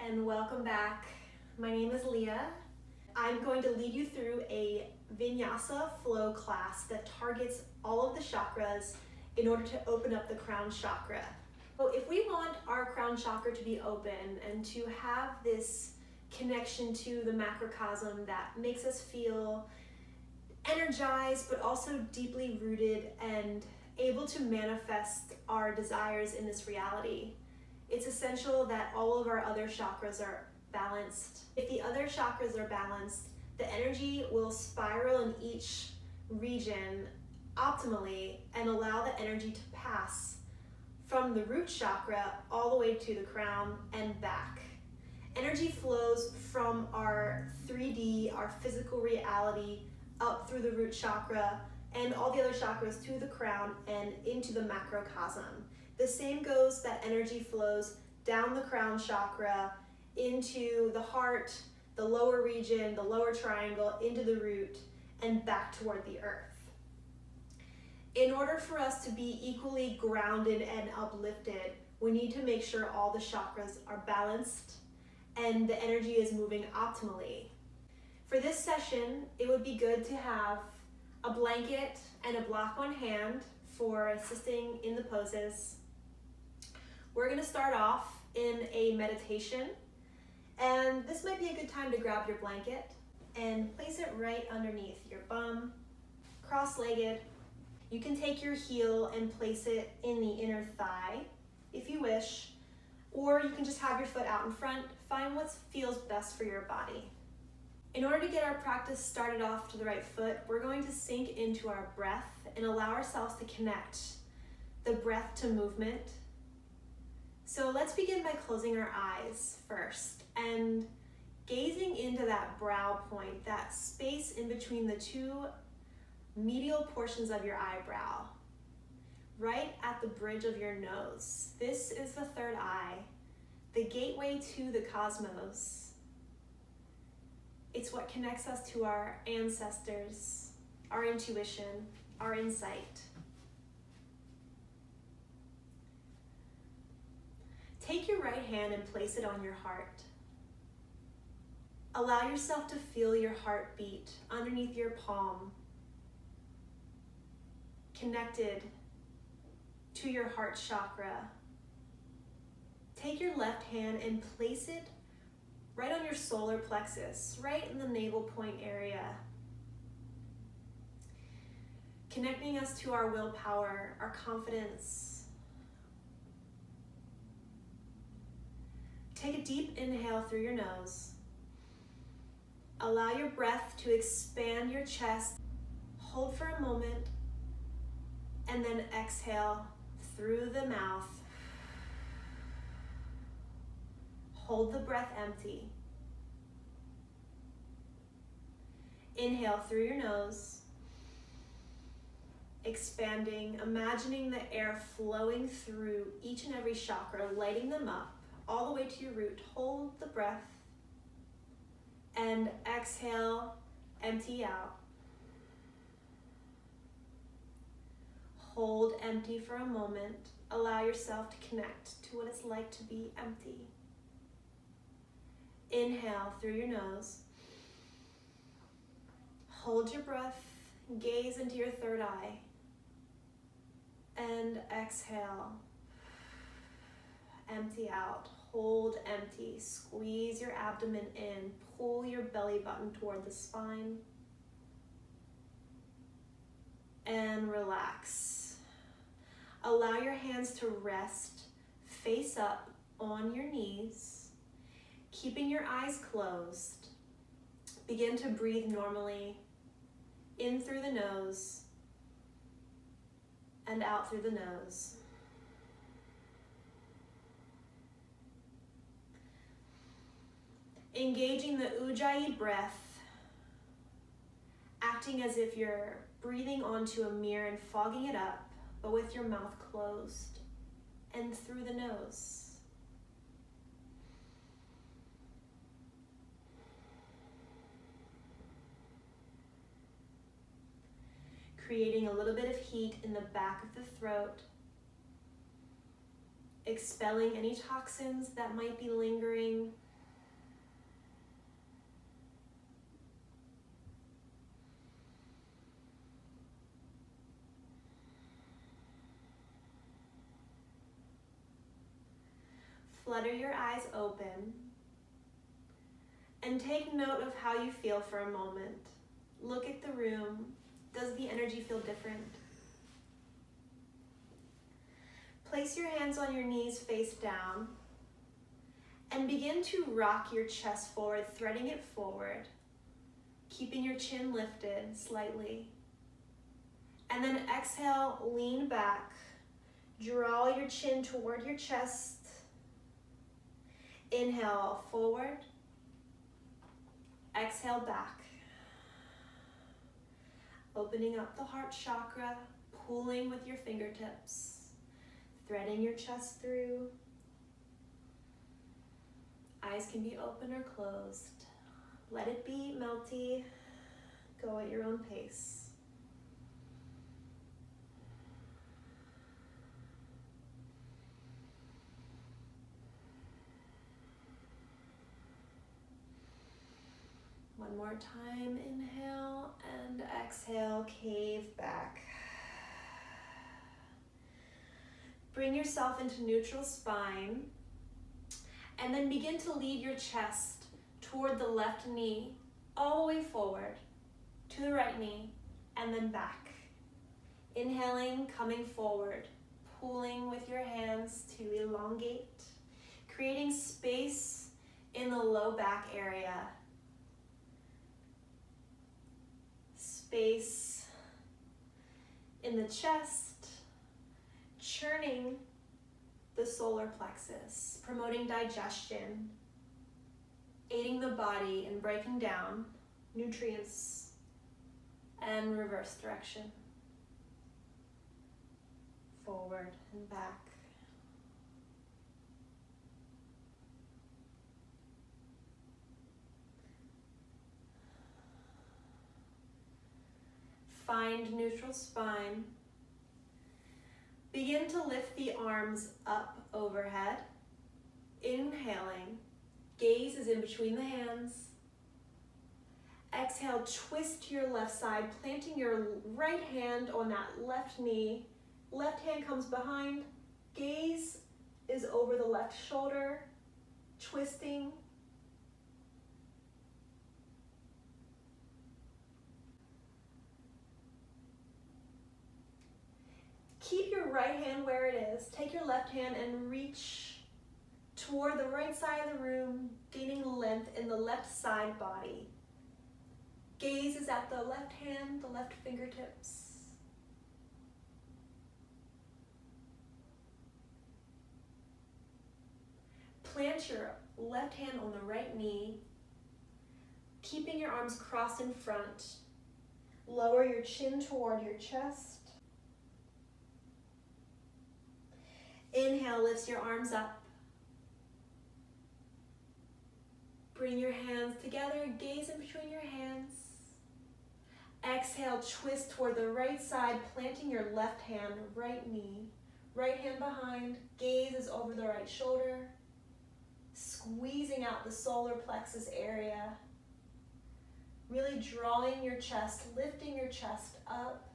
and welcome back. My name is Leah. I'm going to lead you through a vinyasa flow class that targets all of the chakras in order to open up the crown chakra. So if we want our crown chakra to be open and to have this connection to the macrocosm that makes us feel energized but also deeply rooted and able to manifest our desires in this reality, it's essential that all of our other chakras are balanced. If the other chakras are balanced, the energy will spiral in each region optimally and allow the energy to pass from the root chakra all the way to the crown and back. Energy flows from our 3D, our physical reality, up through the root chakra and all the other chakras to the crown and into the macrocosm. The same goes that energy flows down the crown chakra into the heart, the lower region, the lower triangle, into the root, and back toward the earth. In order for us to be equally grounded and uplifted, we need to make sure all the chakras are balanced and the energy is moving optimally. For this session, it would be good to have a blanket and a block on hand for assisting in the poses. We're going to start off in a meditation, and this might be a good time to grab your blanket and place it right underneath your bum, cross-legged. You can take your heel and place it in the inner thigh if you wish, or you can just have your foot out in front. Find what feels best for your body. In order to get our practice started off to the right foot, we're going to sink into our breath and allow ourselves to connect the breath to movement. So let's begin by closing our eyes first and gazing into that brow point, that space in between the two medial portions of your eyebrow, right at the bridge of your nose. This is the third eye, the gateway to the cosmos. It's what connects us to our ancestors, our intuition, our insight. Take your right hand and place it on your heart. Allow yourself to feel your heart beat underneath your palm, connected to your heart chakra. Take your left hand and place it right on your solar plexus, right in the navel point area, connecting us to our willpower, our confidence. Take a deep inhale through your nose. Allow your breath to expand your chest. Hold for a moment, and then exhale through the mouth. Hold the breath empty. Inhale through your nose, expanding, imagining the air flowing through each and every chakra, lighting them up all the way to your root. Hold the breath and exhale, empty out. Hold empty for a moment. Allow yourself to connect to what it's like to be empty. Inhale through your nose. Hold your breath, gaze into your third eye, and exhale. Empty out, hold empty, squeeze your abdomen in, pull your belly button toward the spine, and relax. Allow your hands to rest face up on your knees, keeping your eyes closed. Begin to breathe normally, in through the nose, and out through the nose. Engaging the Ujjayi breath, acting as if you're breathing onto a mirror and fogging it up, but with your mouth closed and through the nose. Creating a little bit of heat in the back of the throat, expelling any toxins that might be lingering Flutter your eyes open and take note of how you feel for a moment. Look at the room. Does the energy feel different? Place your hands on your knees face down and begin to rock your chest forward, threading it forward, keeping your chin lifted slightly. And then exhale, lean back, draw your chin toward your chest. Inhale forward, exhale back. Opening up the heart chakra, pulling with your fingertips, threading your chest through. Eyes can be open or closed. Let it be melty. Go at your own pace. One more time, inhale and exhale, cave back. Bring yourself into neutral spine and then begin to lead your chest toward the left knee, all the way forward, to the right knee, and then back. Inhaling, coming forward, pulling with your hands to elongate, creating space in the low back area. Space in the chest, churning the solar plexus, promoting digestion, aiding the body in breaking down nutrients and reverse direction. Forward and back. Find neutral spine. Begin to lift the arms up overhead. Inhaling, gaze is in between the hands. Exhale, twist to your left side, planting your right hand on that left knee. Left hand comes behind. Gaze is over the left shoulder, twisting. Keep your right hand where it is. Take your left hand and reach toward the right side of the room, gaining length in the left side body. Gaze is at the left hand, the left fingertips. Plant your left hand on the right knee, keeping your arms crossed in front. Lower your chin toward your chest. Inhale, lifts your arms up. Bring your hands together, gaze in between your hands. Exhale, twist toward the right side, planting your left hand, right knee. Right hand behind, gaze is over the right shoulder. Squeezing out the solar plexus area. Really drawing your chest, lifting your chest up.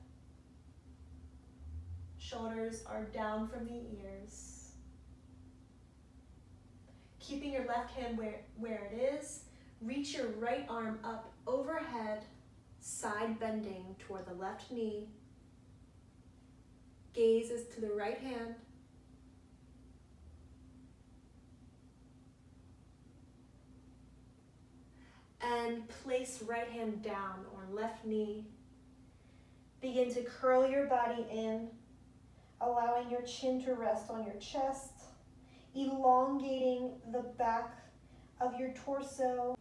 Shoulders are down from the ears. Keeping your left hand where it is, reach your right arm up overhead, side bending toward the left knee. Gaze is to the right hand. And place right hand down on left knee. Begin to curl your body in, allowing your chin to rest on your chest, elongating the back of your torso.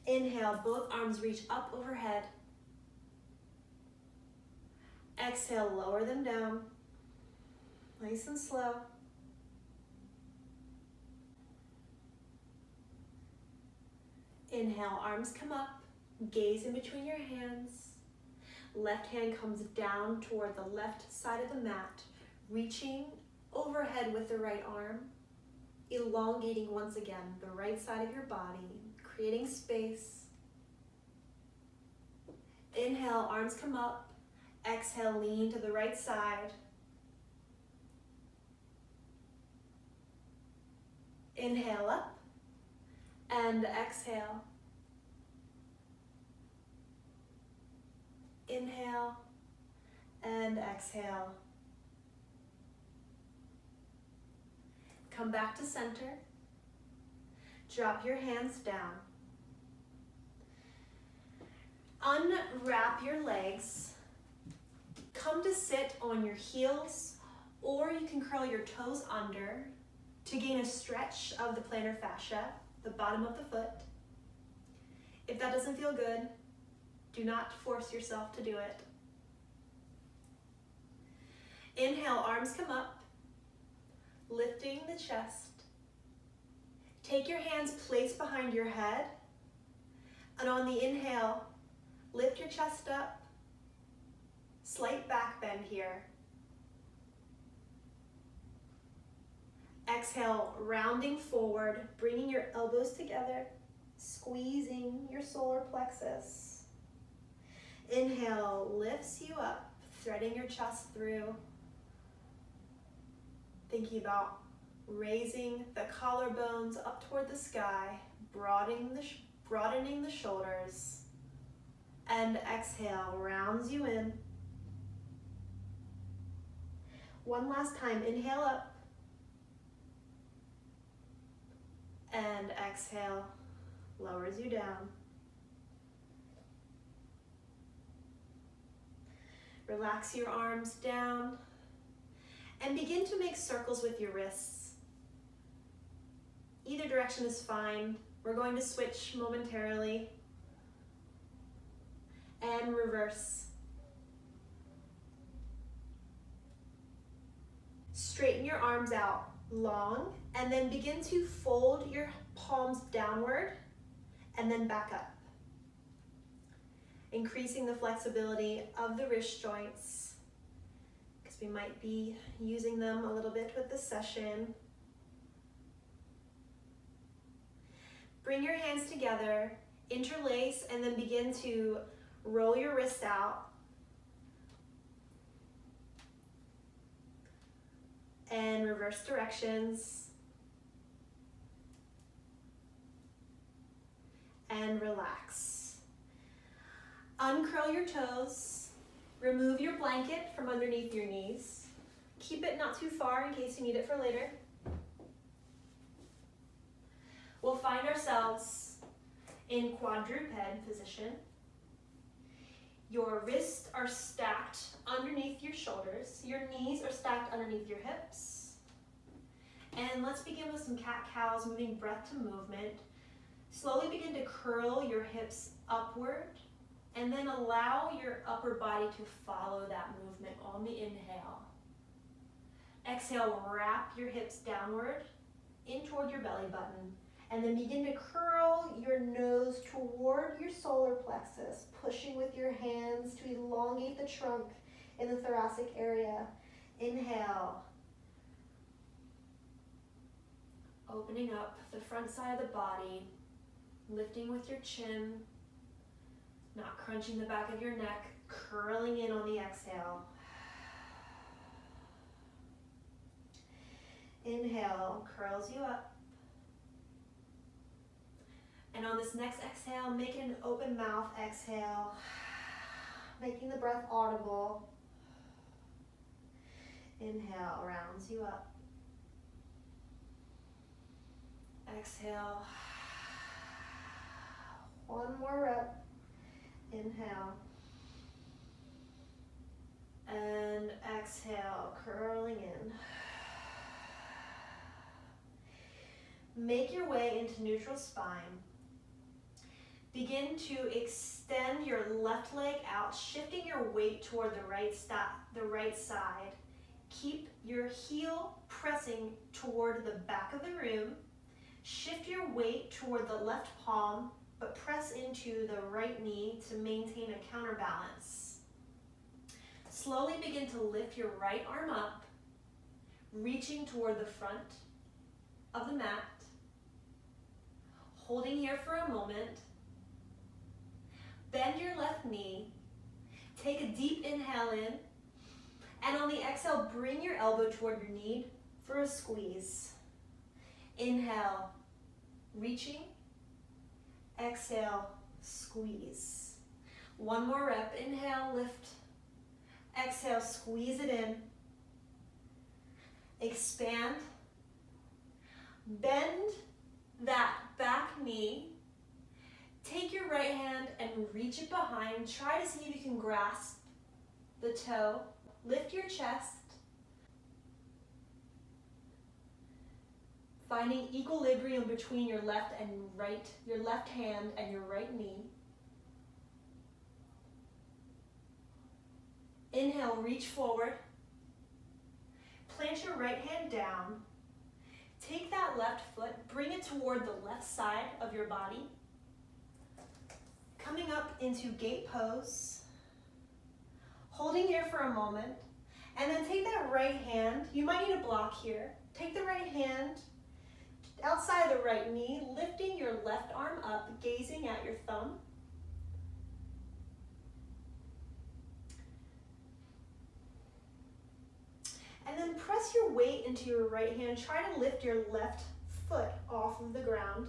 Inhale, both arms reach up overhead. Exhale, lower them down. Nice and slow. Inhale, arms come up. Gaze in between your hands. Left hand comes down toward the left side of the mat, reaching overhead with the right arm, elongating once again the right side of your body, creating space. Inhale, arms come up. Exhale, lean to the right side. Inhale up and exhale. Inhale and exhale. Come back to center. Drop your hands down. Unwrap your legs. Come to sit on your heels, or you can curl your toes under to gain a stretch of the plantar fascia, the bottom of the foot. If that doesn't feel good, do not force yourself to do it. Inhale, arms come up, lifting the chest. Take your hands, place behind your head, and on the inhale, lift your chest up, slight back bend here. Exhale, rounding forward, bringing your elbows together, squeezing your solar plexus. Inhale, lifts you up, threading your chest through. Thinking about raising the collarbones up toward the sky, broadening the shoulders. And exhale, rounds you in. One last time, inhale up. And exhale, lowers you down. Relax your arms down and begin to make circles with your wrists. Either direction is fine. We're going to switch momentarily. And reverse. Straighten your arms out long and then begin to fold your palms downward and then back up. Increasing the flexibility of the wrist joints because we might be using them a little bit with this session. Bring your hands together, interlace, and then begin to roll your wrists out. And reverse directions. And relax. Uncurl your toes. Remove your blanket from underneath your knees. Keep it not too far in case you need it for later. We'll find ourselves in quadruped position. Your wrists are stacked underneath your shoulders. Your knees are stacked underneath your hips. And let's begin with some cat-cows, moving breath to movement. Slowly begin to curl your hips upward and then allow your upper body to follow that movement on the inhale. Exhale, wrap your hips downward in toward your belly button. And then begin to curl your nose toward your solar plexus, pushing with your hands to elongate the trunk in the thoracic area. Inhale. Opening up the front side of the body, lifting with your chin, not crunching the back of your neck, curling in on the exhale. Inhale, curls you up. And on this next exhale, make it an open mouth exhale, making the breath audible. Inhale, rounds you up. Exhale. One more rep. Inhale. And exhale, curling in. Make your way into neutral spine. Begin to extend your left leg out, shifting your weight toward the right side. Keep your heel pressing toward the back of the room. Shift your weight toward the left palm, but press into the right knee to maintain a counterbalance. Slowly begin to lift your right arm up, reaching toward the front of the mat. Holding here for a moment. Bend your left knee. take a deep inhale in, and on the exhale, bring your elbow toward your knee for a squeeze. Inhale, reaching. Exhale, squeeze. One more rep. Inhale, lift. Exhale, squeeze it in. Expand. Bend that back knee. Take your right hand and reach it behind. Try to see if you can grasp the toe. Lift your chest. Finding equilibrium between your left hand and your right knee. Inhale, reach forward. Plant your right hand down. Take that left foot, bring it toward the left side of your body. Coming up into gate pose. Holding here for a moment. And then take that right hand. You might need a block here. Take the right hand outside the right knee, lifting your left arm up, gazing at your thumb. And then press your weight into your right hand. Try to lift your left foot off of the ground.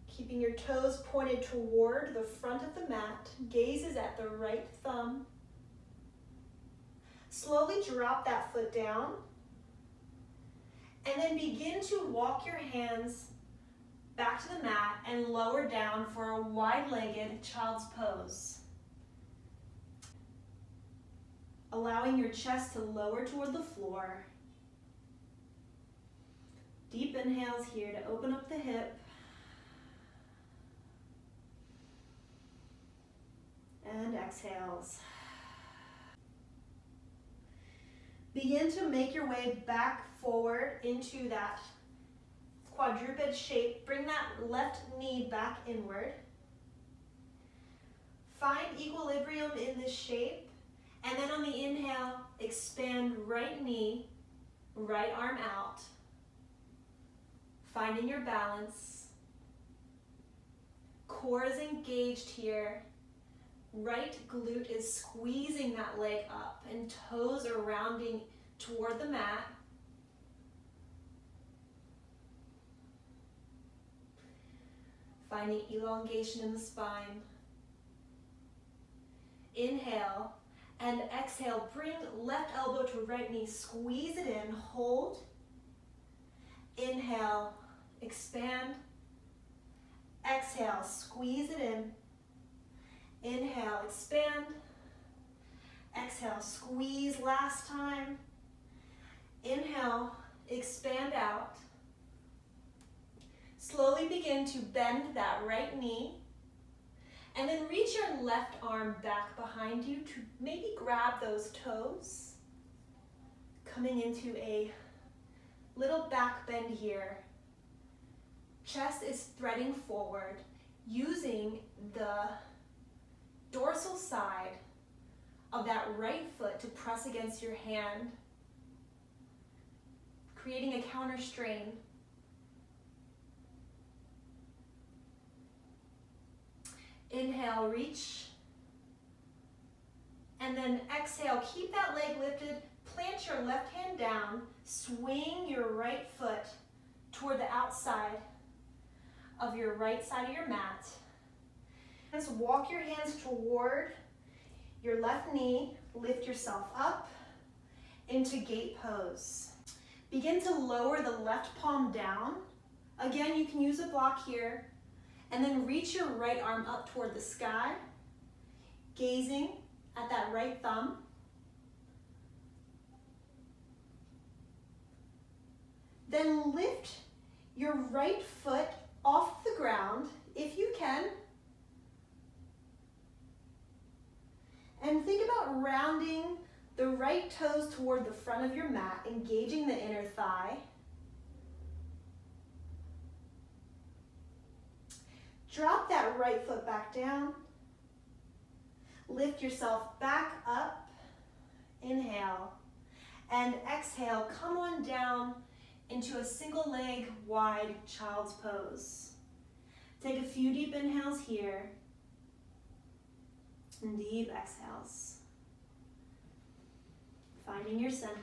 Keeping your toes pointed toward the front of the mat. Gazes at the right thumb. Slowly drop that foot down. And then begin to walk your hands back to the mat and lower down for a wide-legged child's pose. Allowing your chest to lower toward the floor. Deep inhales here to open up the hip. And exhales. Begin to make your way back forward into that quadruped shape. Bring that left knee back inward. Find equilibrium in this shape. And then on the inhale, expand right knee, right arm out. Finding your balance. Core is engaged here. Right glute is squeezing that leg up and toes are rounding toward the mat. Finding elongation in the spine. Inhale and exhale. Bring left elbow to right knee. Squeeze it in. Hold. Inhale. Expand. Exhale. Squeeze it in. Inhale, expand. Exhale, squeeze last time. Inhale, expand out. Slowly begin to bend that right knee. And then reach your left arm back behind you to maybe grab those toes. Coming into a little back bend here. Chest is threading forward, using the dorsal side of that right foot to press against your hand, creating a counter strain. Inhale, reach. And then exhale, keep that leg lifted, plant your left hand down, swing your right foot toward the outside of your right side of your mat. Just walk your hands toward your left knee, lift yourself up into gate pose. Begin to lower the left palm down. Again, you can use a block here, and then reach your right arm up toward the sky, gazing at that right thumb. Then lift your right foot off the ground, if you can, and think about rounding the right toes toward the front of your mat, engaging the inner thigh. Drop that right foot back down. Lift yourself back up. Inhale. And exhale, come on down into a single leg wide child's pose. Take a few deep inhales here. Some deep exhales. Finding your center.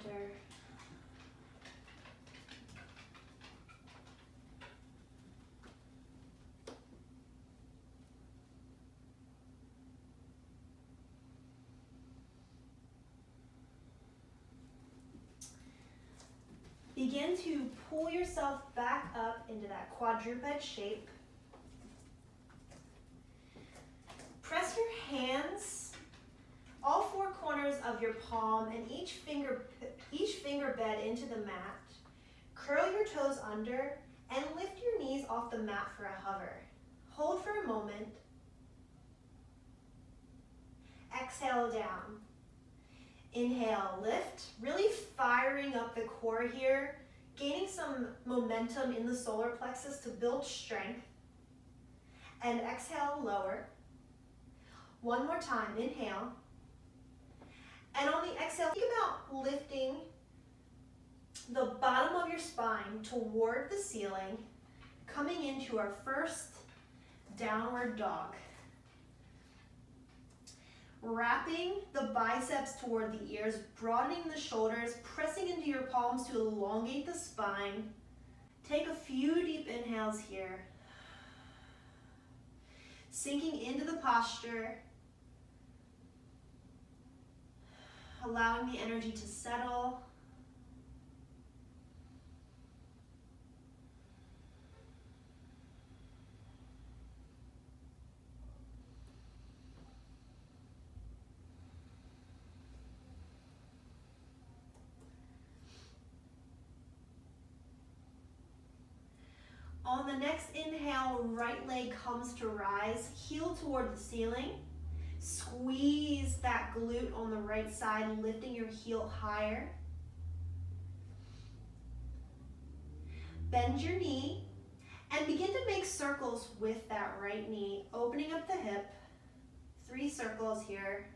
Begin to pull yourself back up into that quadruped shape. Press your hands, all four corners of your palm and each finger bed into the mat. Curl your toes under and lift your knees off the mat for a hover. Hold for a moment. Exhale down. Inhale, lift, really firing up the core here, gaining some momentum in the solar plexus to build strength. And exhale, lower. One more time, inhale. And on the exhale, think about lifting the bottom of your spine toward the ceiling, coming into our first downward dog. Wrapping the biceps toward the ears, broadening the shoulders, pressing into your palms to elongate the spine. Take a few deep inhales here. Sinking into the posture. Allowing the energy to settle. On the next inhale, right leg comes to rise, heel toward the ceiling. Squeeze that glute on the right side, lifting your heel higher. Bend your knee and begin to make circles with that right knee, opening up the hip. 3 circles here.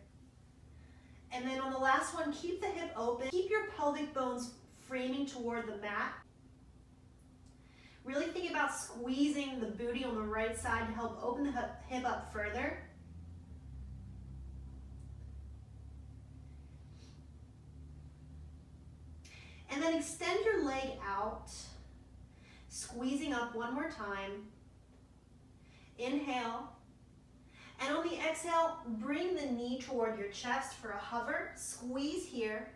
And then on the last one, keep the hip open. Keep your pelvic bones framing toward the mat. Really think about squeezing the booty on the right side to help open the hip up further. And then extend your leg out, squeezing up one more time. Inhale. And on the exhale, bring the knee toward your chest for a hover. Squeeze here.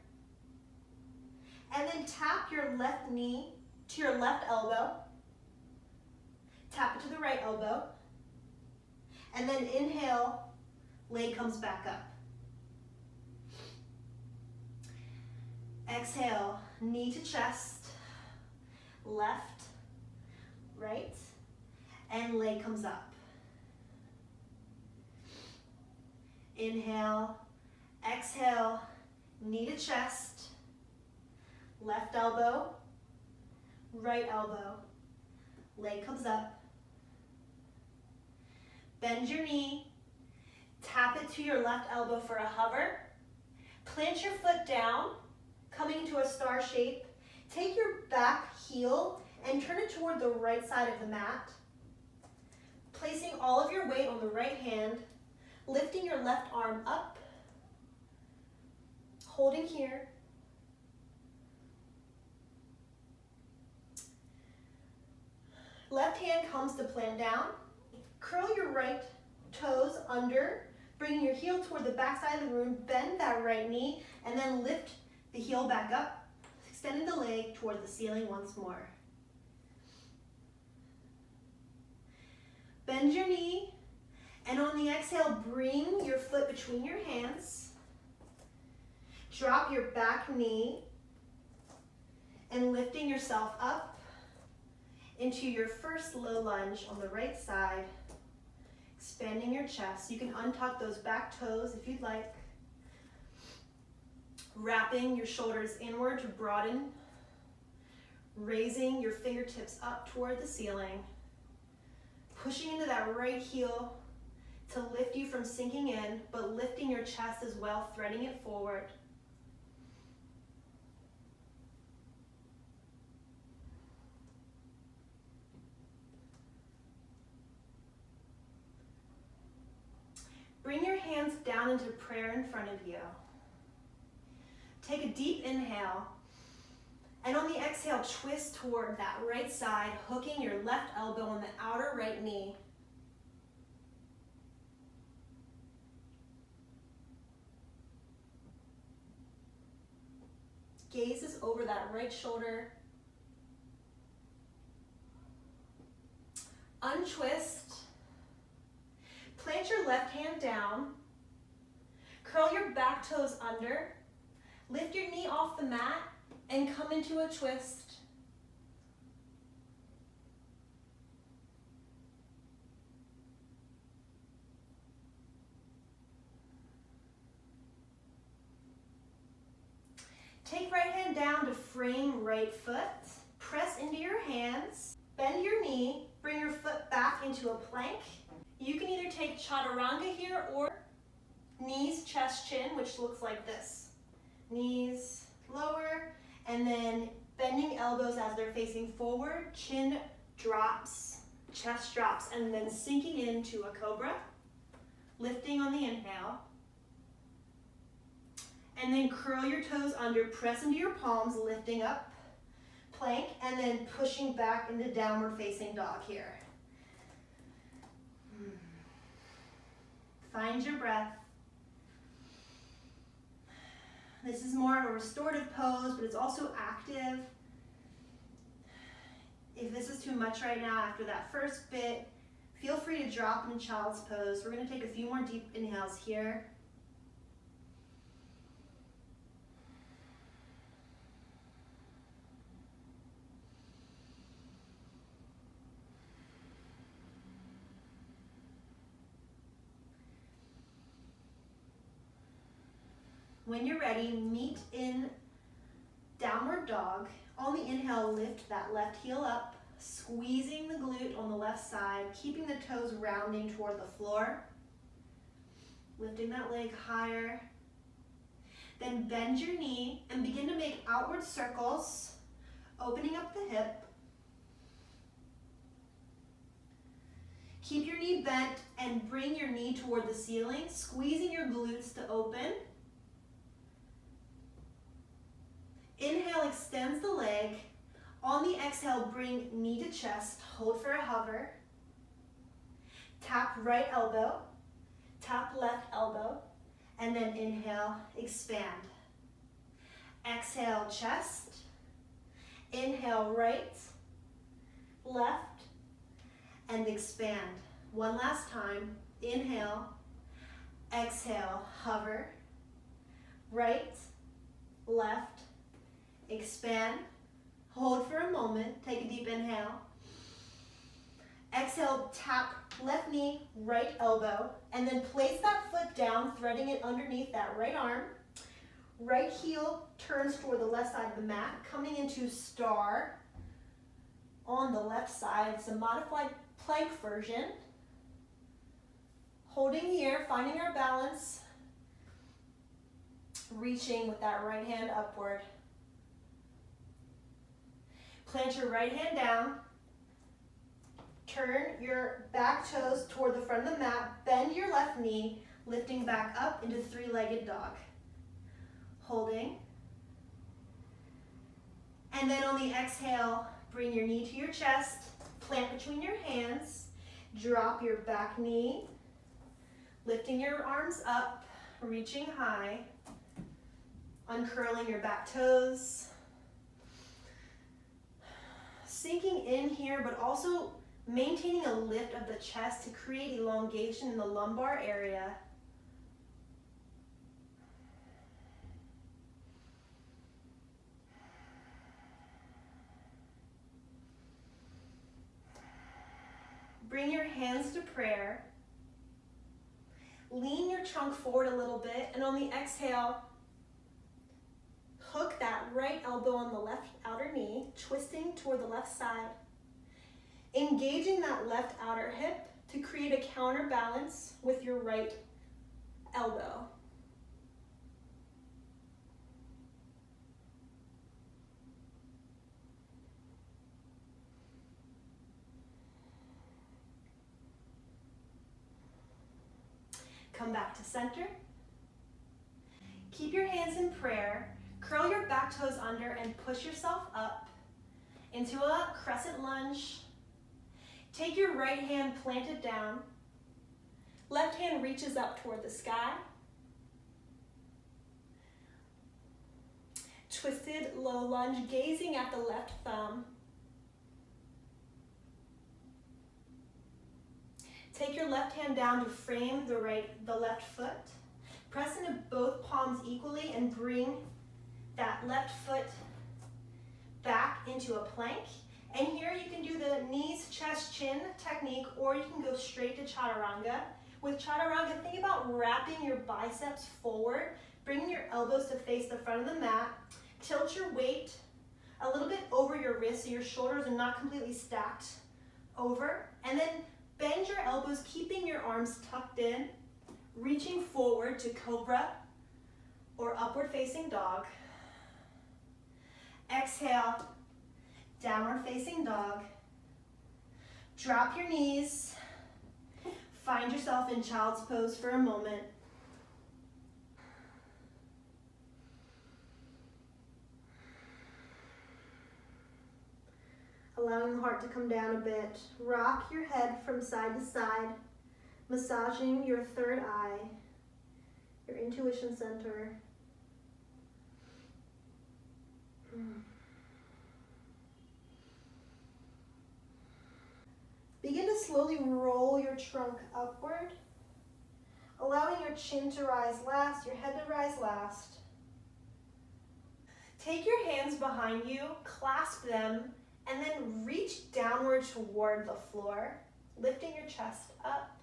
And then tap your left knee to your left elbow. Tap it to the right elbow. And then inhale, leg comes back up. Exhale, knee to chest, left, right, and leg comes up. Inhale, exhale, knee to chest, left elbow, right elbow, leg comes up. Bend your knee, tap it to your left elbow for a hover. Plant your foot down, coming into a star shape. Take your back heel and turn it toward the right side of the mat. Placing all of your weight on the right hand, lifting your left arm up, holding here. Left hand comes to plant down. Curl your right toes under, bringing your heel toward the back side of the room, bend that right knee, and then lift the heel back up, extending the leg toward the ceiling once more. Bend your knee, and on the exhale, bring your foot between your hands. Drop your back knee, and lifting yourself up into your first low lunge on the right side, expanding your chest. You can untuck those back toes if you'd like. Wrapping your shoulders inward to broaden. Raising your fingertips up toward the ceiling. Pushing into that right heel to lift you from sinking in, but lifting your chest as well, threading it forward. Bring your hands down into prayer in front of you. Take a deep inhale, and on the exhale, twist toward that right side, hooking your left elbow on the outer right knee. Gaze is over that right shoulder. Untwist. Plant your left hand down. Curl your back toes under. Lift your knee off the mat and come into a twist. Take right hand down to frame right foot. Press into your hands. Bend your knee. Bring your foot back into a plank. You can either take chaturanga here or knees, chest, chin, which looks like this. Knees lower, and then bending elbows as they're facing forward. Chin drops, chest drops, and then sinking into a cobra. Lifting on the inhale. And then curl your toes under, press into your palms, lifting up, plank, and then pushing back into downward facing dog here. Find your breath. This is more of a restorative pose, but it's also active. If this is too much right now after that first bit, feel free to drop into child's pose. We're going to take a few more deep inhales here. When you're ready, meet in downward dog. On the inhale, lift that left heel up, squeezing the glute on the left side, keeping the toes rounding toward the floor. Lifting that leg higher. Then bend your knee and begin to make outward circles, opening up the hip. Keep your knee bent and bring your knee toward the ceiling, squeezing your glutes to open. Inhale, extends the leg. On the exhale, bring knee to chest, hold for a hover. Tap right elbow, tap left elbow, and then inhale, expand. Exhale, chest. Inhale, right, left, and expand. One last time. Inhale, exhale, hover. Right, left, expand. Hold for a moment. Take a deep inhale. Exhale, tap left knee, right elbow, and then place that foot down, threading it underneath that right arm. Right heel turns toward the left side of the mat, coming into star on the left side. It's a modified plank version. Holding here, finding our balance, reaching with that right hand upward. Plant your right hand down. Turn your back toes toward the front of the mat. Bend your left knee, lifting back up into three-legged dog. Holding. And then on the exhale, bring your knee to your chest. Plant between your hands. Drop your back knee. Lifting your arms up, reaching high. Uncurling your back toes. Sinking in here, but also maintaining a lift of the chest to create elongation in the lumbar area. Bring your hands to prayer. Lean your trunk forward a little bit, and on the exhale, hook that right elbow on the left outer knee, twisting toward the left side. Engaging that left outer hip to create a counterbalance with your right elbow. Come back to center. Keep your hands in prayer. Curl your back toes under and push yourself up into a crescent lunge. Take your right hand planted down. Left hand reaches up toward the sky. Twisted low lunge, gazing at the left thumb. Take your left hand down to frame the left foot. Press into both palms equally and bring that left foot back into a plank. And here you can do the knees, chest, chin technique, or you can go straight to chaturanga. With chaturanga, think about wrapping your biceps forward, bringing your elbows to face the front of the mat. Tilt your weight a little bit over your wrists so your shoulders are not completely stacked over. And then bend your elbows, keeping your arms tucked in, reaching forward to cobra or upward facing dog. Exhale, downward facing dog. Drop your knees. Find yourself in child's pose for a moment. Allowing the heart to come down a bit. Rock your head from side to side, massaging your third eye, your intuition center. Begin to slowly roll your trunk upward, allowing your chin to rise last, your head to rise last. Take your hands behind you, clasp them, and then reach downward toward the floor, lifting your chest up.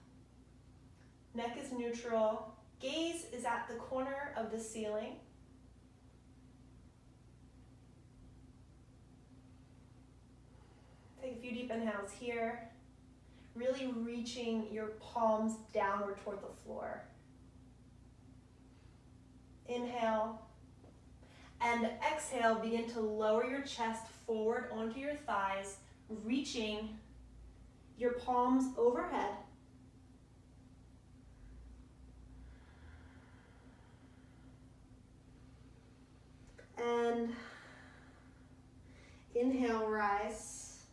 Neck is neutral. Gaze is at the corner of the ceiling. Take a few deep inhales here. Really reaching your palms downward toward the floor. Inhale. And exhale, begin to lower your chest forward onto your thighs, reaching your palms overhead. And inhale, rise.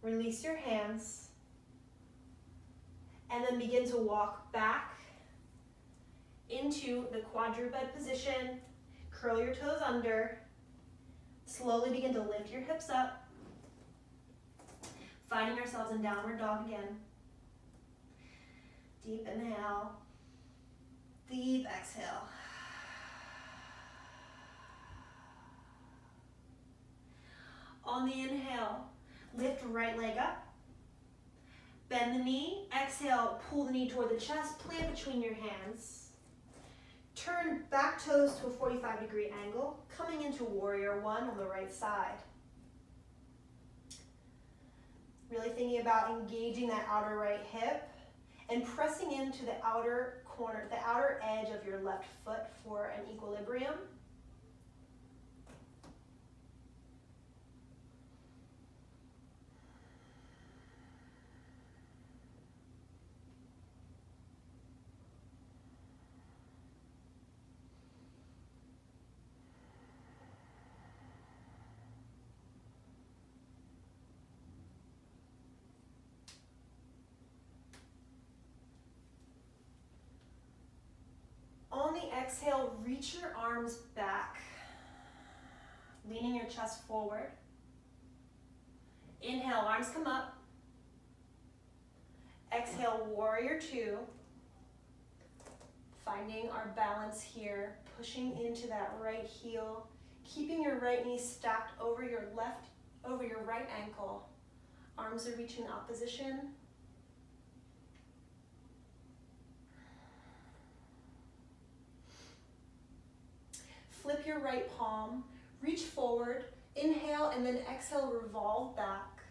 Release your hands. And then begin to walk back into the quadruped position. Curl your toes under. Slowly begin to lift your hips up. Finding ourselves in downward dog again. Deep inhale. Deep exhale. On the inhale, lift right leg up. Bend the knee. Exhale, pull the knee toward the chest. Plant between your hands. Turn back toes to a 45-degree angle, coming into warrior one on the right side. Really thinking about engaging that outer right hip and pressing into the outer corner, the outer edge of your left foot for an equilibrium. On the exhale, reach your arms back, leaning your chest forward. Inhale, arms come up. Exhale, warrior two. Finding our balance here, pushing into that right heel, keeping your right knee stacked over your right ankle. Arms are reaching opposition. Flip your right palm, reach forward, inhale, and then exhale, revolve back.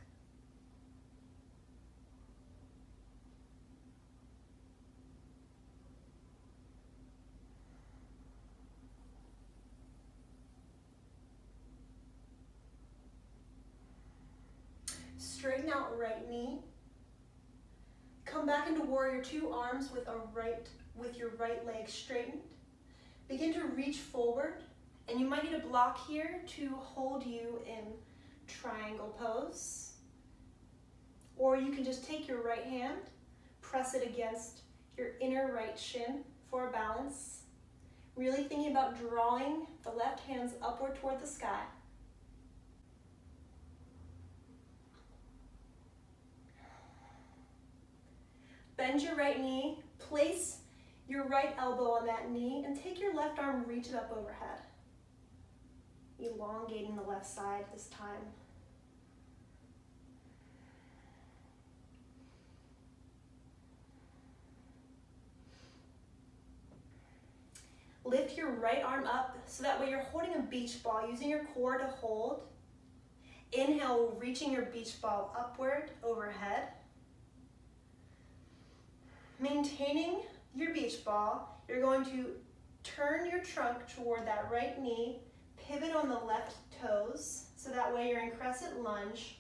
Straighten out right knee. Come back into warrior Warrior Two, arms with your right leg straightened. Begin to reach forward, and you might need a block here to hold you in triangle pose. Or you can just take your right hand, press it against your inner right shin for a balance. Really thinking about drawing the left hands upward toward the sky. Bend your right knee, place your right elbow on that knee, and take your left arm, reach it up overhead. Elongating the left side this time. Lift your right arm up so that way you're holding a beach ball, using your core to hold. Inhale, reaching your beach ball upward, overhead. Maintaining your beach ball, you're going to turn your trunk toward that right knee, pivot on the left toes, so that way you're in Crescent Lunge,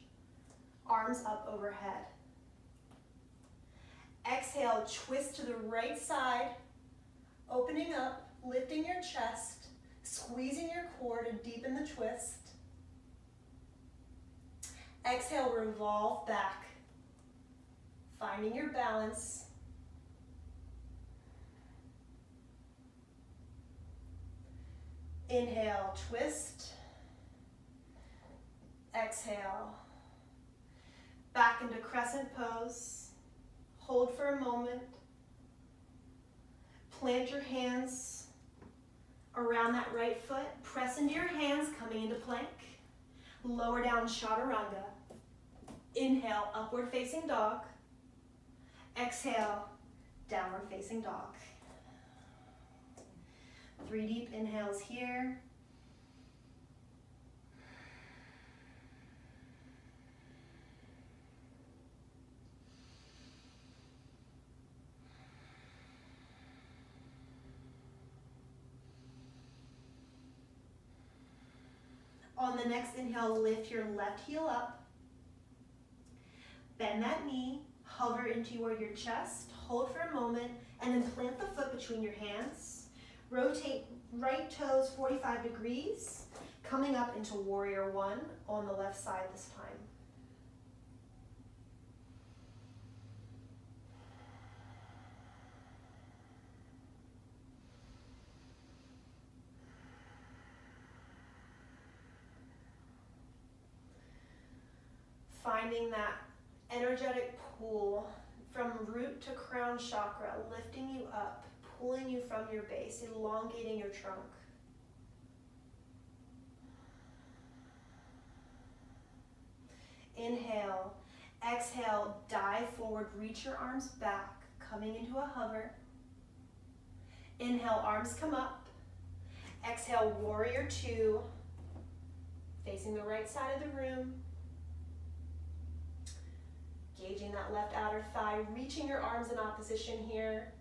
arms up overhead. Exhale, twist to the right side, opening up, lifting your chest, squeezing your core to deepen the twist. Exhale, revolve back, finding your balance. Inhale, twist. Exhale, back into crescent pose. Hold for a moment. Plant your hands around that right foot. Press into your hands, coming into plank. Lower down, chaturanga. Inhale, upward facing dog. Exhale, downward facing dog. 3 deep inhales here. On the next inhale, lift your left heel up. Bend that knee, hover into your chest, hold for a moment, and then plant the foot between your hands. Rotate right toes 45 degrees, coming up into Warrior One on the left side this time. Finding that energetic pull from root to crown chakra, lifting you up, pulling you from your base, elongating your trunk. Inhale, exhale, dive forward, reach your arms back, coming into a hover. Inhale, arms come up. Exhale, Warrior Two, facing the right side of the room. Engaging that left outer thigh, reaching your arms in opposition here.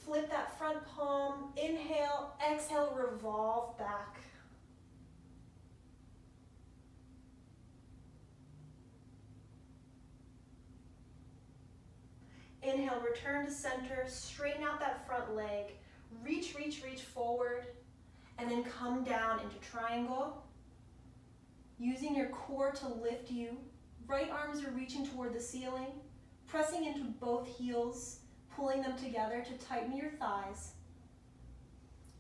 Flip that front palm, inhale, exhale, revolve back. Inhale, return to center, straighten out that front leg, reach, reach, reach forward, and then come down into triangle. Using your core to lift you, right arms are reaching toward the ceiling, pressing into both heels, pulling them together to tighten your thighs.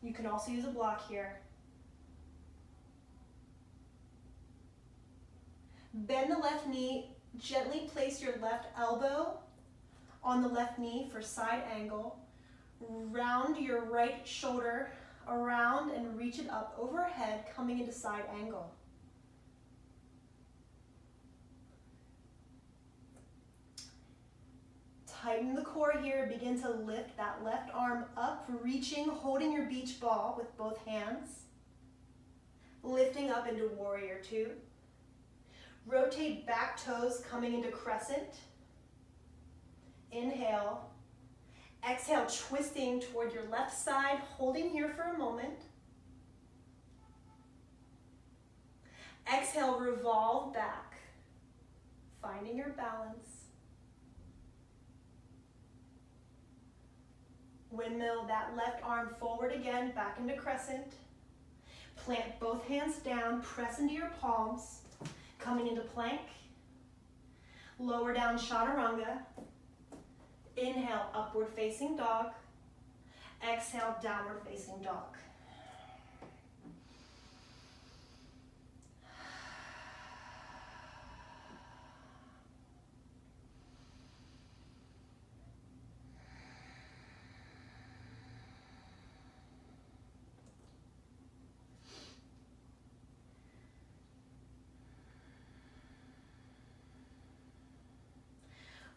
You can also use a block here. Bend the left knee, gently place your left elbow on the left knee for side angle. Round your right shoulder around and reach it up overhead, coming into side angle. Tighten the core here, begin to lift that left arm up, reaching, holding your beach ball with both hands. Lifting up into Warrior Two. Rotate back toes, coming into crescent. Inhale. Exhale, twisting toward your left side, holding here for a moment. Exhale, revolve back, finding your balance. Windmill that left arm forward again, back into crescent. Plant both hands down, press into your palms, coming into plank. Lower down chaturanga. Inhale, upward facing dog. Exhale, downward facing dog.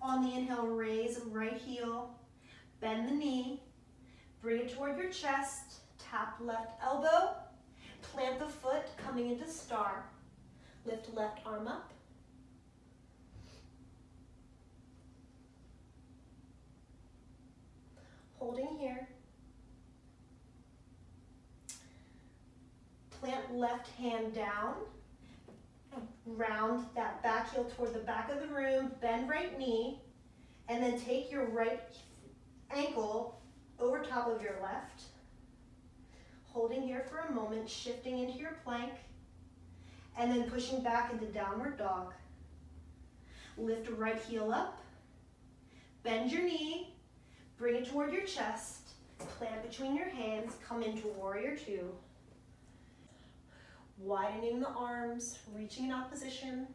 On the inhale, raise right heel, bend the knee, bring it toward your chest, tap left elbow, plant the foot coming into star, lift left arm up. Holding here. Plant left hand down. Round that back heel toward the back of the room, bend right knee, and then take your right ankle over top of your left. Holding here for a moment, shifting into your plank, and then pushing back into downward dog. Lift right heel up, bend your knee, bring it toward your chest, plant between your hands, come into warrior two. Widening the arms, reaching in opposition.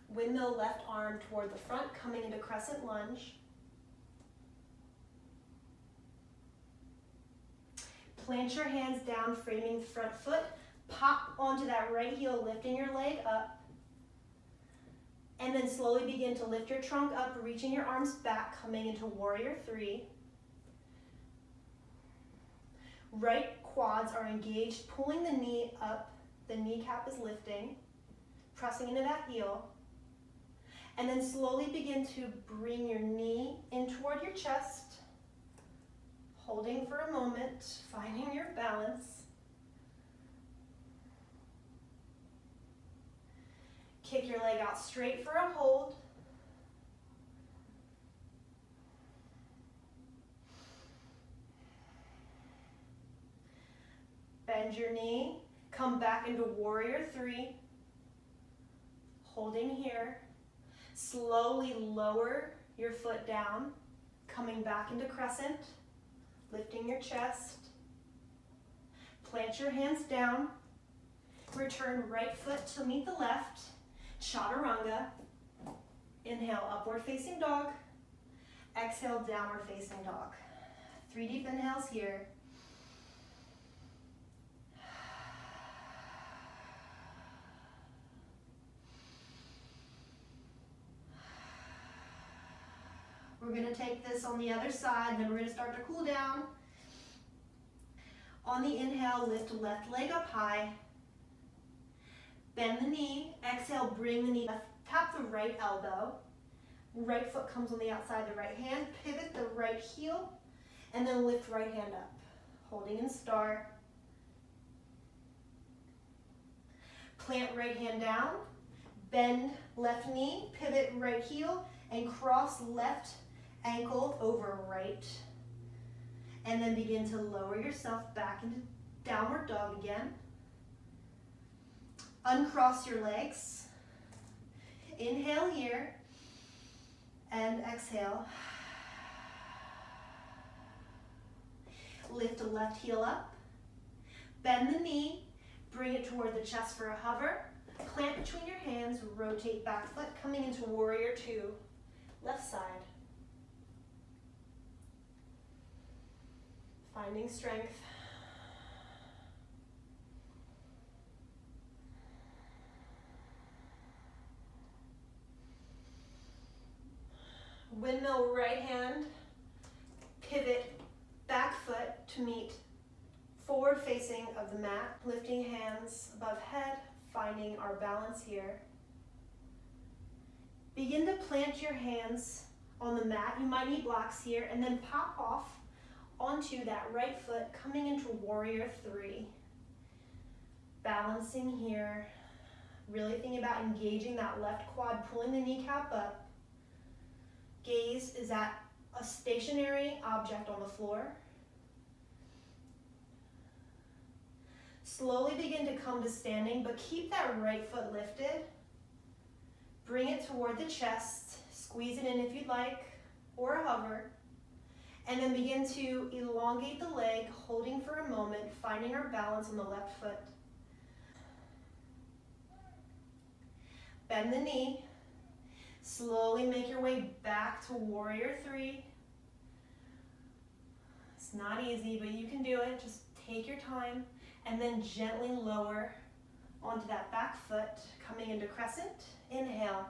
Windmill left arm toward the front, coming into crescent lunge. Plant your hands down, framing front foot. Pop onto that right heel, lifting your leg up. And then slowly begin to lift your trunk up, reaching your arms back, coming into warrior three. Right quads are engaged, pulling the knee up. The kneecap is lifting, pressing into that heel. And then slowly begin to bring your knee in toward your chest. Holding for a moment, finding your balance. Kick your leg out straight for a hold. Bend your knee, come back into warrior three. Holding here. Slowly lower your foot down, coming back into crescent. Lifting your chest, plant your hands down, return right foot to meet the left, chaturanga, inhale upward facing dog, exhale downward facing dog. 3 deep inhales here. We're going to take this on the other side, then we're going to start to cool down. On the inhale, lift left leg up high. Bend the knee. Exhale, bring the knee up. Tap the right elbow. Right foot comes on the outside of the right hand. Pivot the right heel, and then lift right hand up. Holding in star. Plant right hand down. Bend left knee. Pivot right heel, and cross left ankle over right, and then begin to lower yourself back into downward dog again. Uncross your legs. Inhale here, and exhale. Lift the left heel up. Bend the knee, bring it toward the chest for a hover. Plant between your hands, rotate back foot, coming into warrior two, left side. Finding strength. Windmill right hand, pivot back foot to meet forward facing of the mat, lifting hands above head, finding our balance here. Begin to plant your hands on the mat. You might need blocks here, and then pop off onto that right foot, coming into warrior three. Balancing here, really thinking about engaging that left quad, pulling the kneecap up. Gaze is at a stationary object on the floor. Slowly begin to come to standing, but keep that right foot lifted. Bring it toward the chest, squeeze it in if you'd like, or hover. And then begin to elongate the leg, holding for a moment, finding our balance on the left foot. Bend the knee. Slowly make your way back to warrior three. It's not easy, but you can do it. Just take your time. And then gently lower onto that back foot, coming into crescent. Inhale.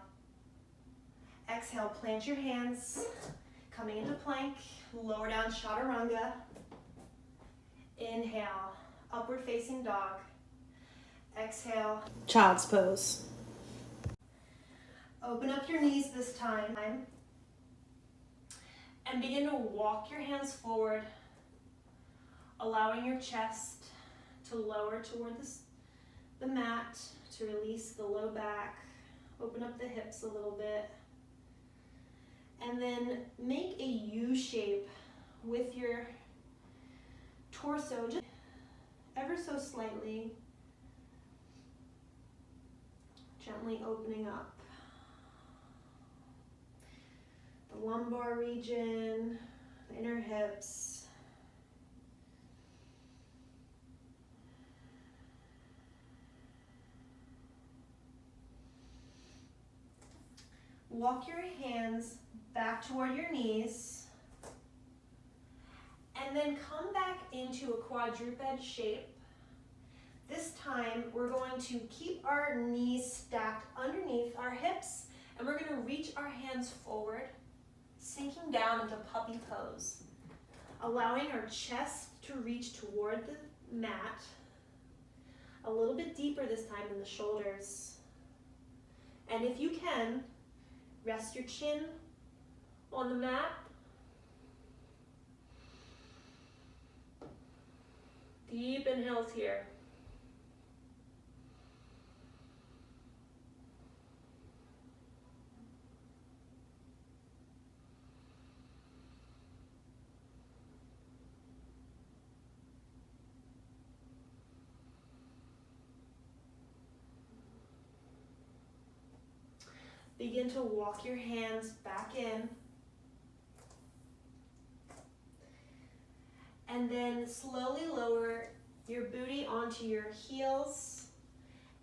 Exhale, plant your hands, coming into plank. Lower down, chaturanga. Inhale, upward facing dog. Exhale, child's pose. Open up your knees this time. And begin to walk your hands forward, allowing your chest to lower toward the mat to release the low back. Open up the hips a little bit. And then make a U shape with your torso, just ever so slightly. Gently opening up the lumbar region, the inner hips. Walk your hands back toward your knees, and then come back into a quadruped shape. This time, we're going to keep our knees stacked underneath our hips, and we're going to reach our hands forward, sinking down into puppy pose, allowing our chest to reach toward the mat, a little bit deeper this time in the shoulders. And if you can, rest your chin on the mat. Deep inhales here. Begin to walk your hands back in. And then slowly lower your booty onto your heels.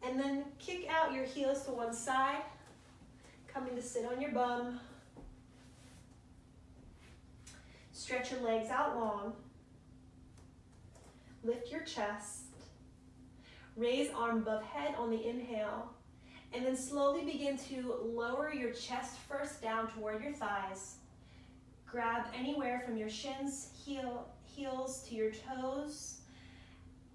And then kick out your heels to one side, coming to sit on your bum. Stretch your legs out long. Lift your chest. Raise arm above head on the inhale. And then slowly begin to lower your chest first down toward your thighs. Grab anywhere from your shins, heels to your toes.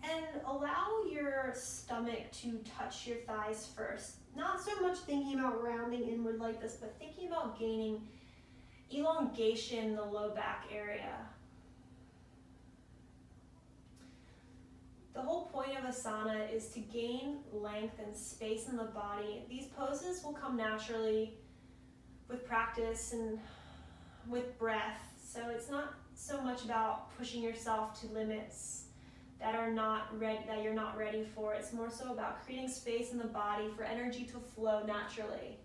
And allow your stomach to touch your thighs first. Not so much thinking about rounding inward like this, but thinking about gaining elongation in the low back area. The whole point of asana is to gain length and space in the body. These poses will come naturally with practice and with breath. So it's not so much about pushing yourself to limits that you're not ready for. It's more so about creating space in the body for energy to flow naturally.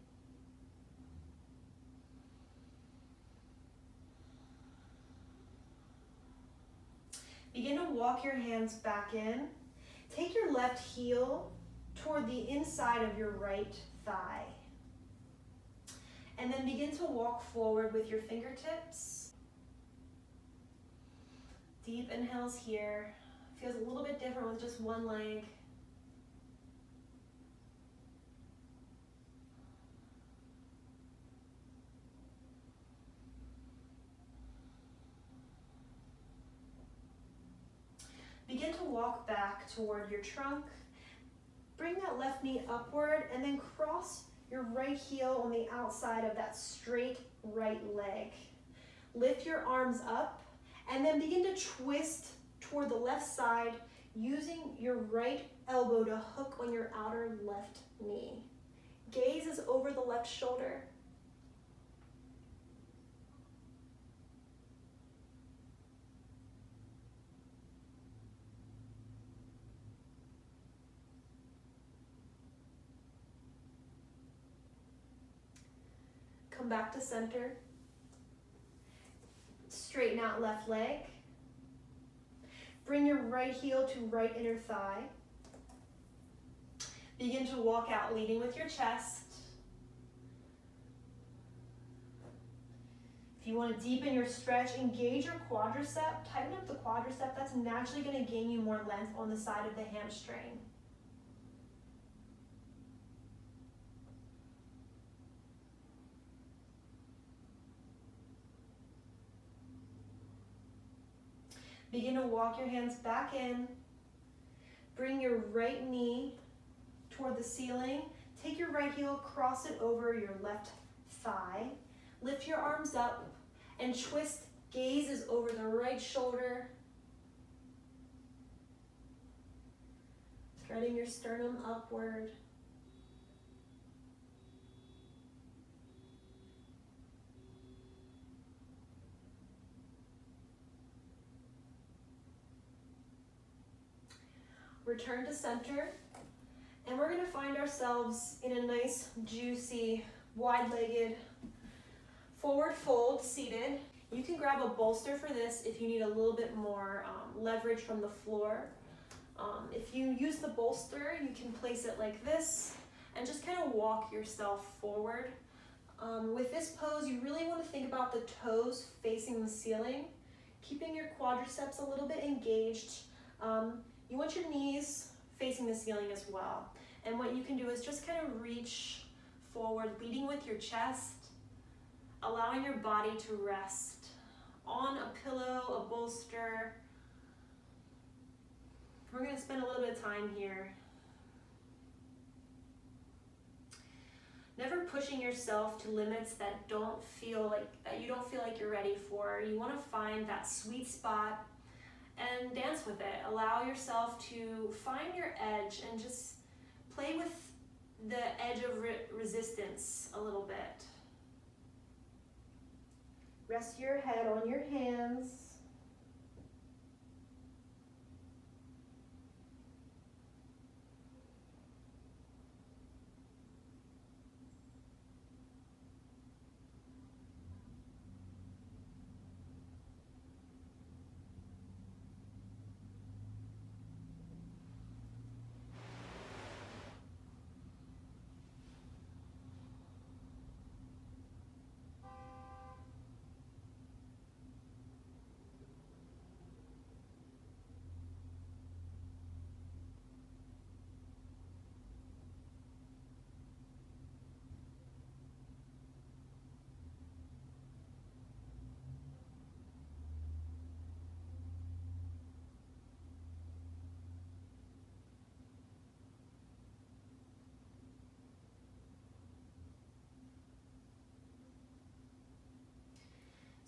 Begin to walk your hands back in. Take your left heel toward the inside of your right thigh. And then begin to walk forward with your fingertips. Deep inhales here. Feels a little bit different with just one leg. walk back toward your trunk. Bring that left knee upward and then cross your right heel on the outside of that straight right leg. Lift your arms up and then begin to twist toward the left side using your right elbow to hook on your outer left knee. Gaze is over the left shoulder. Come back to center. Straighten out left leg. Bring your right heel to right inner thigh. Begin to walk out, leading with your chest. If you want to deepen your stretch, engage your quadricep. Tighten up the quadricep. That's naturally going to gain you more length on the side of the hamstring. Begin to walk your hands back in. Bring your right knee toward the ceiling. Take your right heel, cross it over your left thigh. Lift your arms up and twist. Gaze is over the right shoulder. Threading your sternum upward. Return to center, and we're going to find ourselves in a nice, juicy, wide-legged forward fold, seated. You can grab a bolster for this if you need a little bit more leverage from the floor. If you use the bolster, you can place it like this and just kind of walk yourself forward. With this pose, you really want to think about the toes facing the ceiling, keeping your quadriceps a little bit engaged. You want your knees facing the ceiling as well. And what you can do is just kind of reach forward, leading with your chest, allowing your body to rest on a pillow, a bolster. We're going to spend a little bit of time here. Never pushing yourself to limits that you don't feel like you're ready for. You want to find that sweet spot and dance with it. Allow yourself to find your edge and just play with the edge of resistance a little bit. Rest your head on your hands.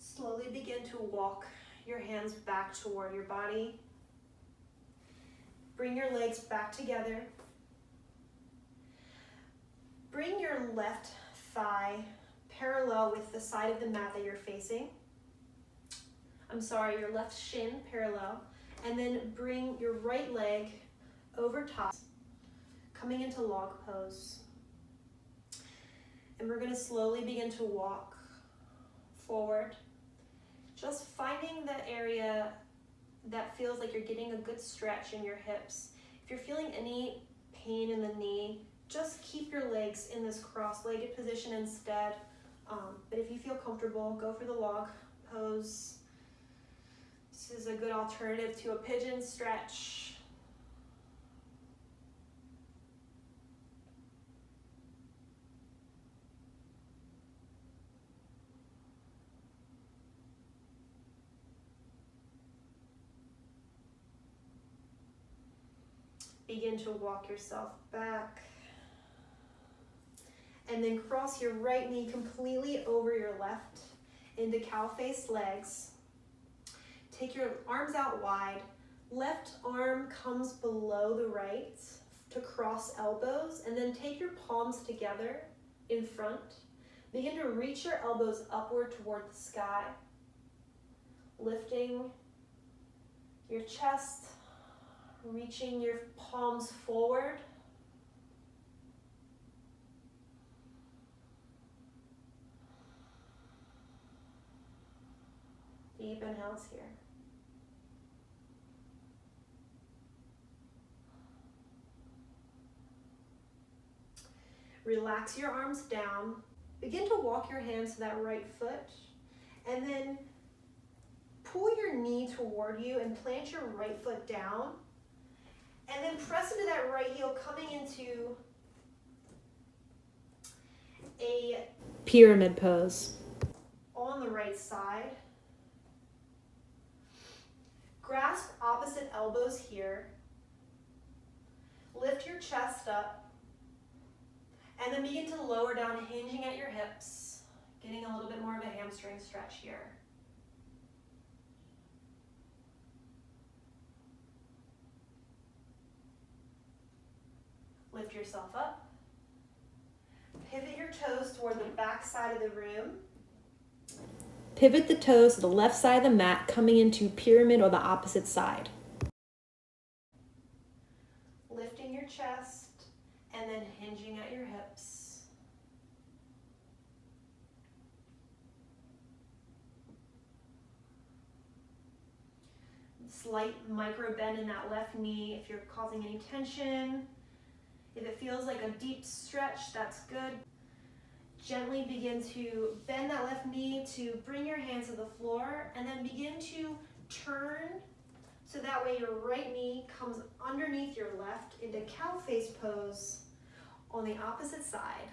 Slowly begin to walk your hands back toward your body. Bring your legs back together. Bring your left thigh parallel with the side of the mat that you're facing. Your left shin parallel. And then bring your right leg over top, coming into log pose. And we're going to slowly begin to walk forward. Just finding the area that feels like you're getting a good stretch in your hips. If you're feeling any pain in the knee, just keep your legs in this cross-legged position instead. But if you feel comfortable, go for the log pose. This is a good alternative to a pigeon stretch. Begin to walk yourself back. And then cross your right knee completely over your left into cow-faced legs. Take your arms out wide. Left arm comes below the right to cross elbows, and then take your palms together in front. Begin to reach your elbows upward toward the sky, lifting your chest, reaching your palms forward. Deep inhales here. Relax your arms down. Begin to walk your hands to that right foot, and then pull your knee toward you and plant your right foot down, and then press into that right heel, coming into a pyramid pose. On the right side, grasp opposite elbows here. Lift your chest up. And then begin to lower down, hinging at your hips, getting a little bit more of a hamstring stretch here. Lift yourself up. Pivot your toes toward the back side of the room. Pivot the toes to the left side of the mat, coming into pyramid or the opposite side. Lifting your chest. And then hinging at your hips. Slight micro bend in that left knee if you're causing any tension. If it feels like a deep stretch, that's good. Gently begin to bend that left knee to bring your hands to the floor, and then begin to turn so that way your right knee comes underneath your left into cow face pose on the opposite side.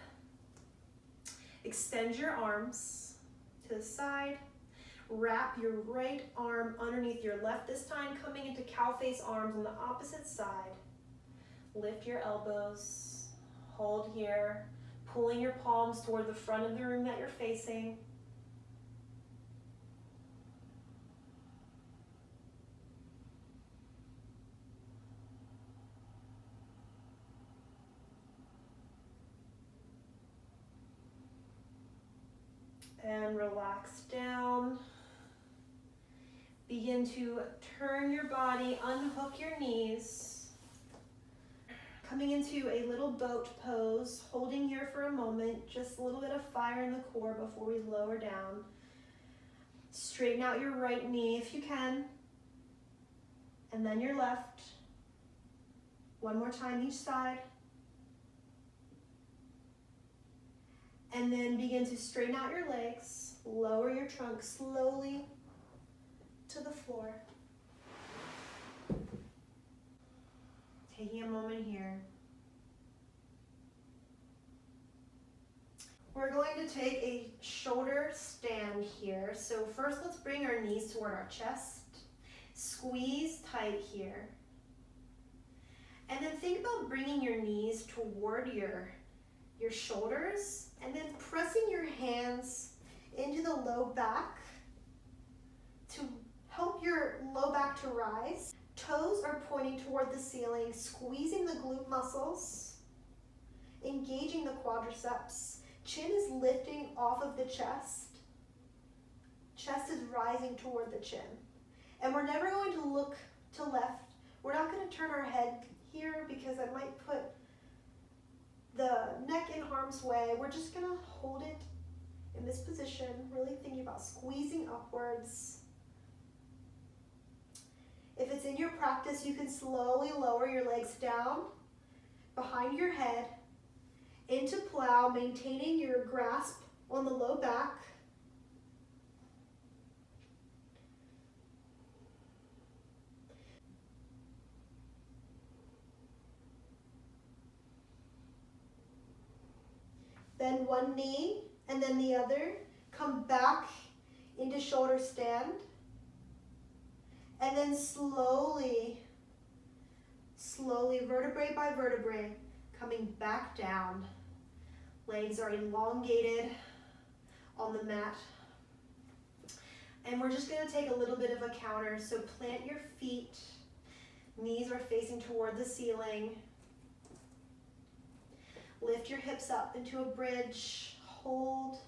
Extend your arms to the side. Wrap your right arm underneath your left, this time coming into cow face arms on the opposite side. Lift your elbows. Hold here, pulling your palms toward the front of the room that you're facing. And relax down. Begin to turn your body, unhook your knees. Coming into a little boat pose, holding here for a moment, just a little bit of fire in the core before we lower down. Straighten out your right knee if you can, and then your left. One more time each side. And then begin to straighten out your legs, lower your trunk slowly to the floor. Taking a moment here. We're going to take a shoulder stand here. So first let's bring our knees toward our chest. Squeeze tight here. And then think about bringing your knees toward your shoulders, and then pressing your hands into the low back to help your low back to rise. Toes are pointing toward the ceiling, squeezing the glute muscles, engaging the quadriceps. Chin is lifting off of the chest. Chest is rising toward the chin. And we're never going to look to left. We're not going to turn our head here because I might put the neck in harm's way. We're just gonna hold it in this position, really thinking about squeezing upwards. If it's in your practice, you can slowly lower your legs down behind your head into plow, maintaining your grasp on the low back. Bend one knee and then the other. Come back into shoulder stand. And then slowly slowly, vertebrae by vertebrae, coming back down. Legs are elongated on the mat. And we're just going to take a little bit of a counter. So plant your feet. Knees are facing toward the ceiling. Lift your hips up into a bridge. Hold.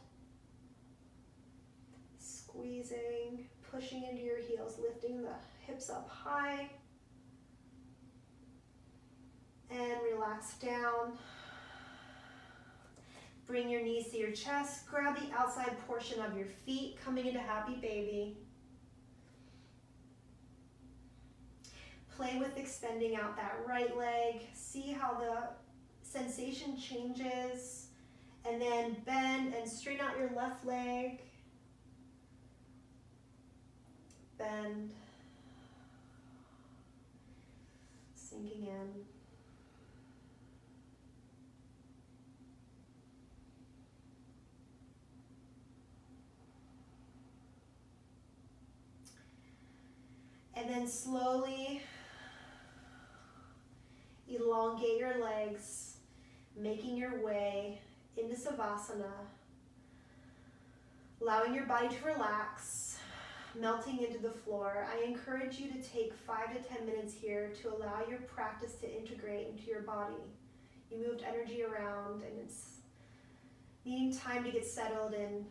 Squeezing, pushing into your heels, lifting the hips up high. And relax down. Bring your knees to your chest. Grab the outside portion of your feet, coming into happy baby. Play with extending out that right leg. See how the sensation changes. And then bend and straighten out your left leg. Bend. Sinking in. And then slowly elongate your legs, making your way into Savasana, allowing your body to relax, melting into the floor. I encourage you to take 5 to 10 minutes here to allow your practice to integrate into your body. You moved energy around and it's needing time to get settled and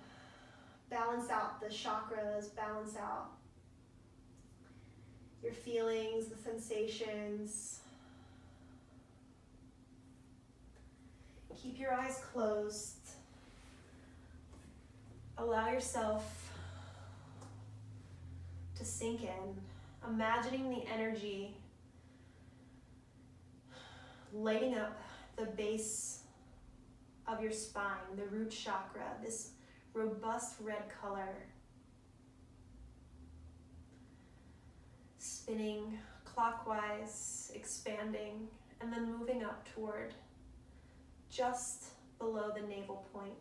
balance out the chakras, balance out your feelings, the sensations. Keep your eyes closed. Allow yourself to sink in, imagining the energy lighting up the base of your spine, the root chakra, this robust red color. Spinning clockwise, expanding, and then moving up toward just below the navel point.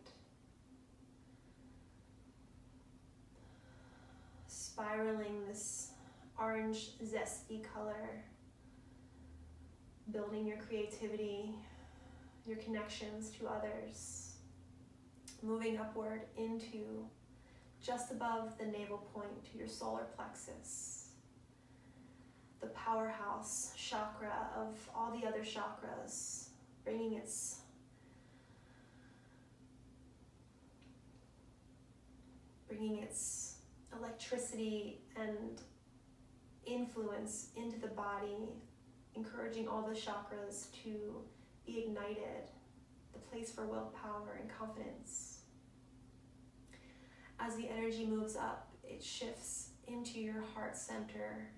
Spiraling this orange zesty color, building your creativity, your connections to others, moving upward into just above the navel point to your solar plexus, the powerhouse chakra of all the other chakras, bringing its electricity and influence into the body, encouraging all the chakras to be ignited, the place for willpower and confidence. As the energy moves up, it shifts into your heart center,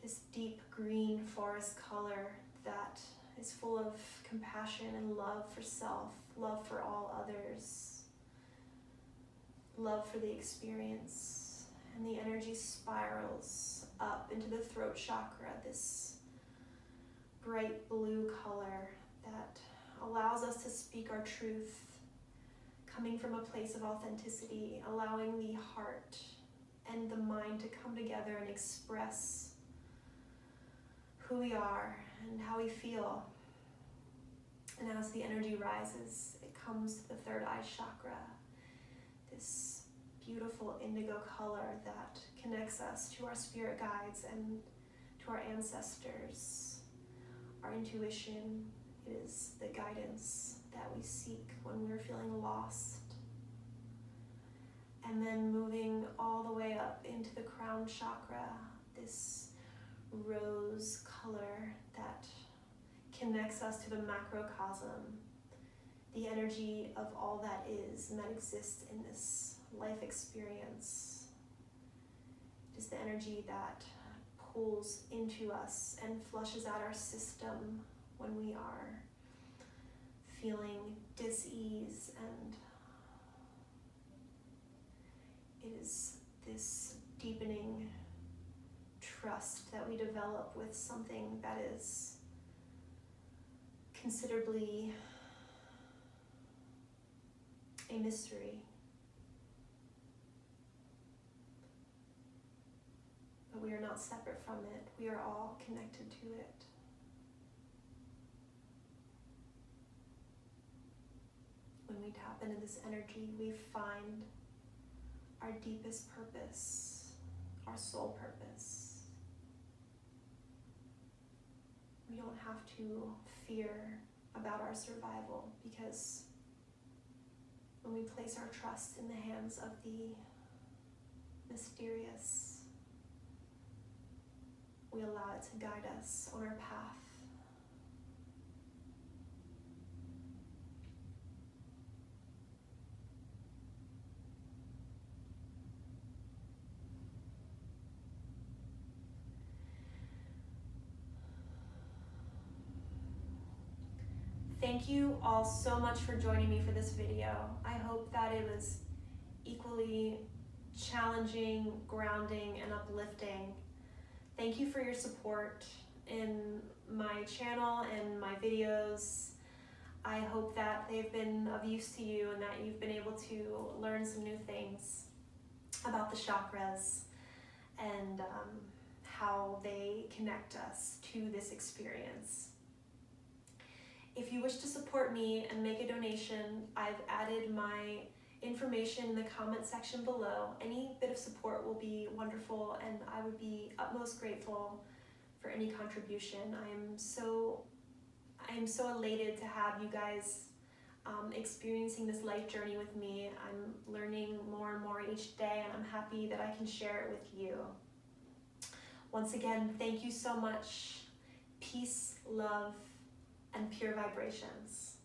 this deep green forest color that is full of compassion and love for self, love for all others, love for the experience. And the energy spirals up into the throat chakra, this bright blue color that allows us to speak our truth, coming from a place of authenticity, allowing the heart and the mind to come together and express who we are and how we feel. And as the energy rises, it comes to the third eye chakra, this beautiful indigo color that connects us to our spirit guides and to our ancestors, our intuition. It is the guidance that we seek when we're feeling lost. And then moving all the way up into the crown chakra, this rose color that connects us to the macrocosm, the energy of all that is and that exists in this life experience. It is the energy that pulls into us and flushes out our system when we are feeling dis-ease, and it is this deepening trust that we develop with something that is considerably a mystery. But we are not separate from it. We are all connected to it. When we tap into this energy, we find our deepest purpose, our soul purpose. We don't have to fear about our survival, because when we place our trust in the hands of the mysterious, we allow it to guide us on our path. Thank you all so much for joining me for this video. I hope that it was equally challenging, grounding, and uplifting. Thank you for your support in my channel and my videos. I hope that they've been of use to you and that you've been able to learn some new things about the chakras and how they connect us to this experience. If you wish to support me and make a donation, I've added my information in the comment section below. Any bit of support will be wonderful, and I would be utmost grateful for any contribution. I'm so elated to have you guys experiencing this life journey with me. I'm learning more and more each day, and I'm happy that I can share it with you. Once again, thank you so much. Peace, love, and pure vibrations.